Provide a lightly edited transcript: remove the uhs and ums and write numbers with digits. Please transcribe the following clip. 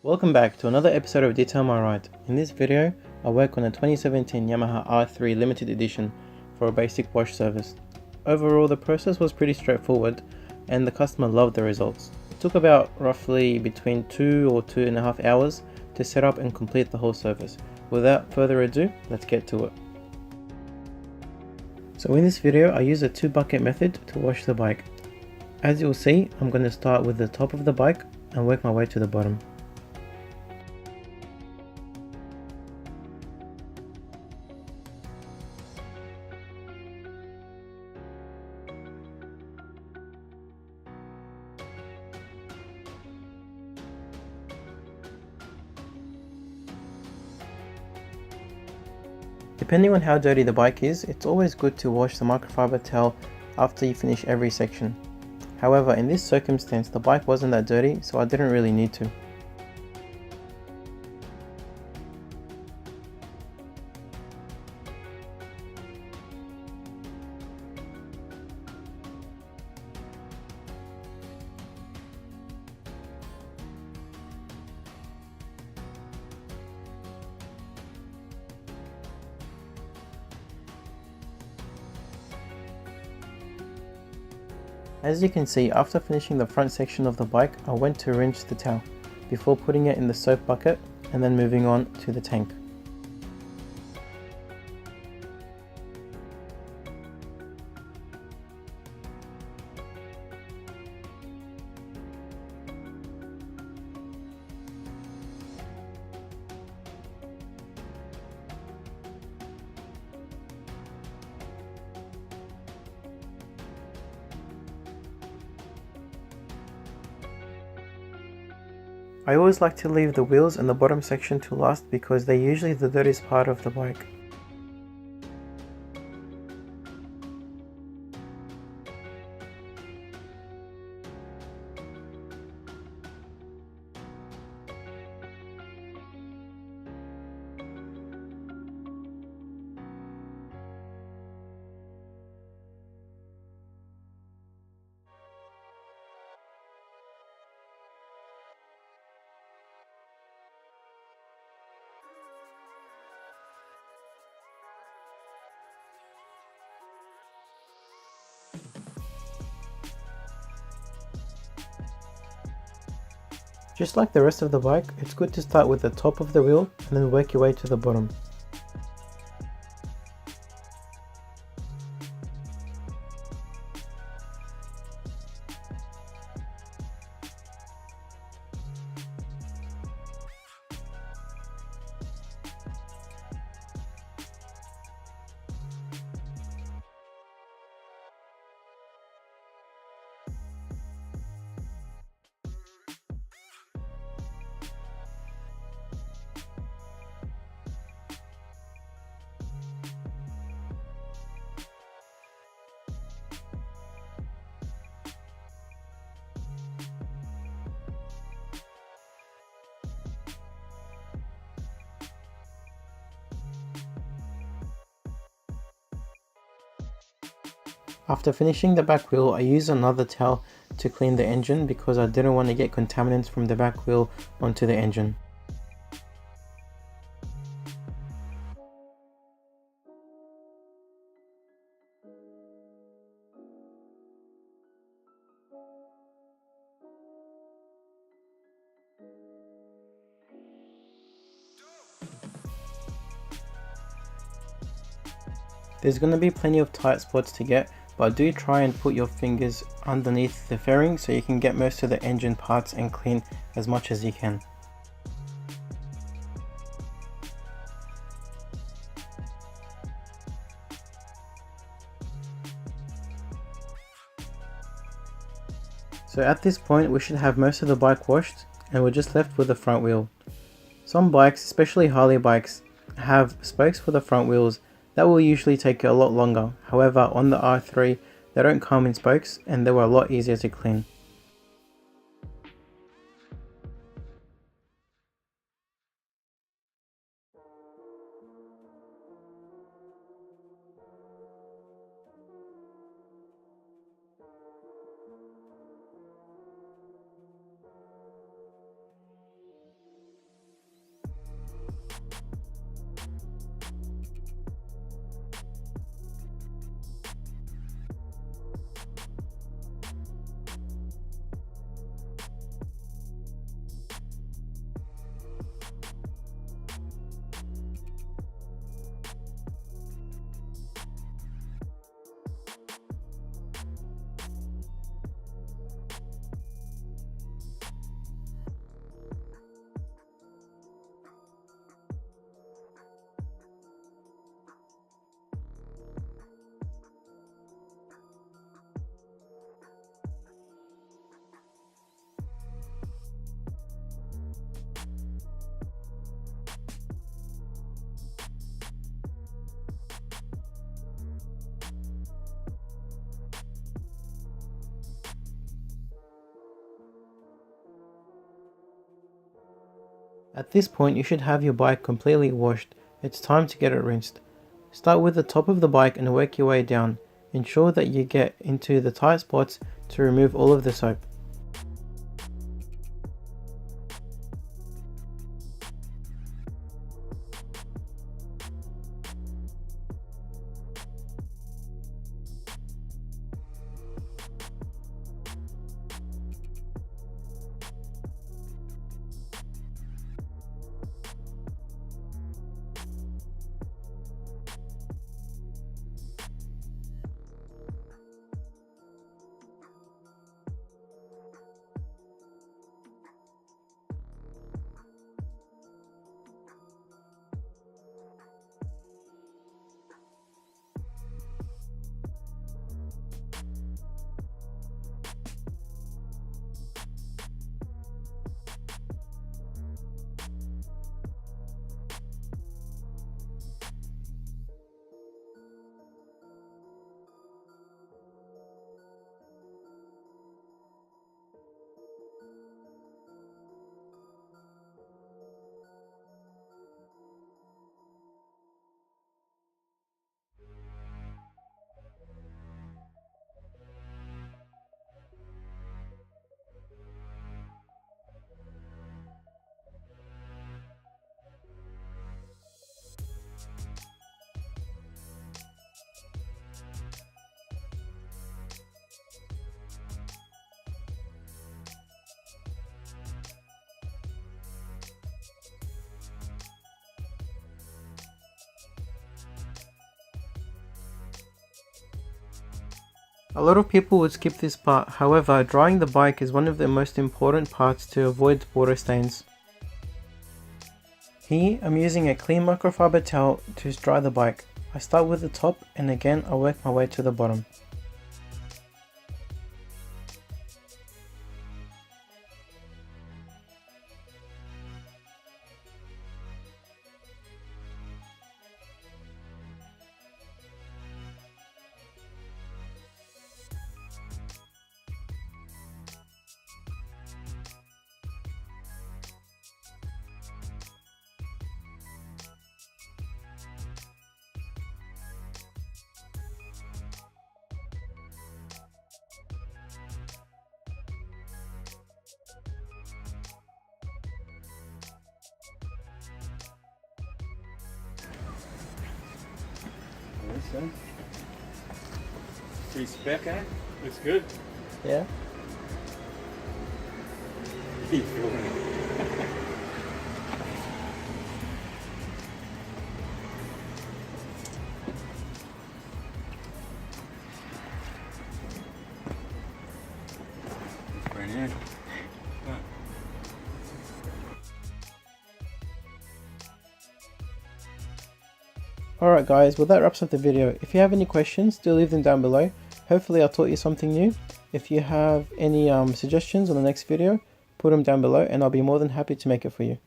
Welcome back to another episode of DetailMyRide. In this video, I work on a 2017 Yamaha R3 limited edition for a basic wash service. Overall, the process was pretty straightforward and the customer loved the results. It took about roughly between 2 or 2.5 hours to set up and complete the whole service. Without further ado, let's get to it. So in this video, I use a 2-bucket method to wash the bike. As you'll see, I'm going to start with the top of the bike and work my way to the bottom. Depending on how dirty the bike is, it's always good to wash the microfiber towel after you finish every section. However, in this circumstance, the bike wasn't that dirty, so I didn't really need to. As you can see, after finishing the front section of the bike, I went to rinse the towel before putting it in the soap bucket and then moving on to the tank. I always like to leave the wheels and the bottom section to last because they're usually the dirtiest part of the bike. Just like the rest of the bike, it's good to start with the top of the wheel and then work your way to the bottom. After finishing the back wheel, I used another towel to clean the engine because I didn't want to get contaminants from the back wheel onto the engine. There's going to be plenty of tight spots to get, but do try and put your fingers underneath the fairing so you can get most of the engine parts and clean as much as you can. So at this point we should have most of the bike washed and we're just left with the front wheel. Some bikes, especially Harley bikes, have spokes for the front wheels. That will usually take a lot longer. However, on the R3 they don't come in spokes and they were a lot easier to clean. At this point you should have your bike completely washed. It's time to get it rinsed. Start with the top of the bike and work your way down. Ensure that you get into the tight spots to remove all of the soap. A lot of people would skip this part, however, drying the bike is one of the most important parts to avoid water stains. Here, I'm using a clean microfiber towel to dry the bike. I start with the top and again I work my way to the bottom. So. Pretty spec, eh? Looks good. Yeah? Keep filming it. Brand new. Yeah. Alright guys, well that wraps up the video. If you have any questions, do leave them down below. Hopefully I taught you something new. If you have any suggestions on the next video, put them down below and I'll be more than happy to make it for you.